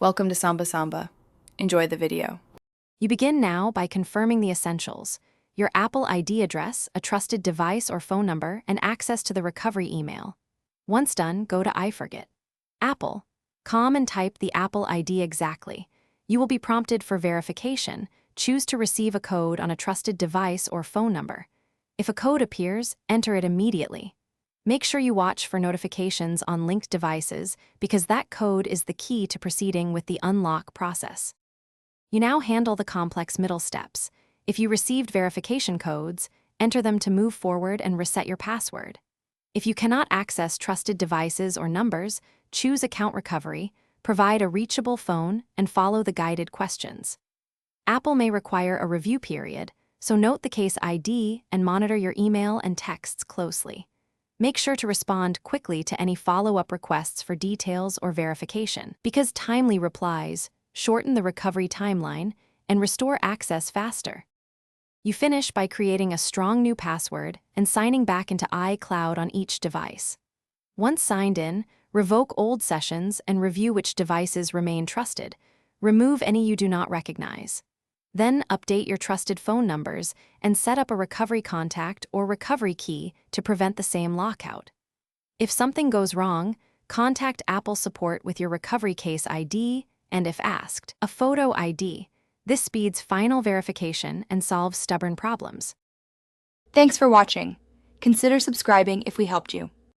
Welcome to Samba Samba. Enjoy the video. You begin now by confirming the essentials: your Apple ID address, a trusted device or phone number, and access to the recovery email. Once done, go to I forget Apple. And type the Apple ID exactly. You will be prompted for verification. Choose to receive a code on a trusted device or phone number. If a code appears, enter it immediately. Make sure you watch for notifications on linked devices because that code is the key to proceeding with the unlock process. You now handle the complex middle steps. If you received verification codes, enter them to move forward and reset your password. If you cannot access trusted devices or numbers, choose account recovery, provide a reachable phone, and follow the guided questions. Apple may require a review period, so note the case ID and monitor your email and texts closely. Make sure to respond quickly to any follow-up requests for details or verification, because timely replies shorten the recovery timeline and restore access faster. You finish by creating a strong new password and signing back into iCloud on each device. Once signed in, revoke old sessions and review which devices remain trusted. Remove any you do not recognize. Then update your trusted phone numbers and set up a recovery contact or recovery key to prevent the same lockout. If something goes wrong, contact Apple support with your recovery case ID and, if asked, a photo ID. This speeds final verification and solves stubborn problems. Thanks for watching. Consider subscribing if we helped you.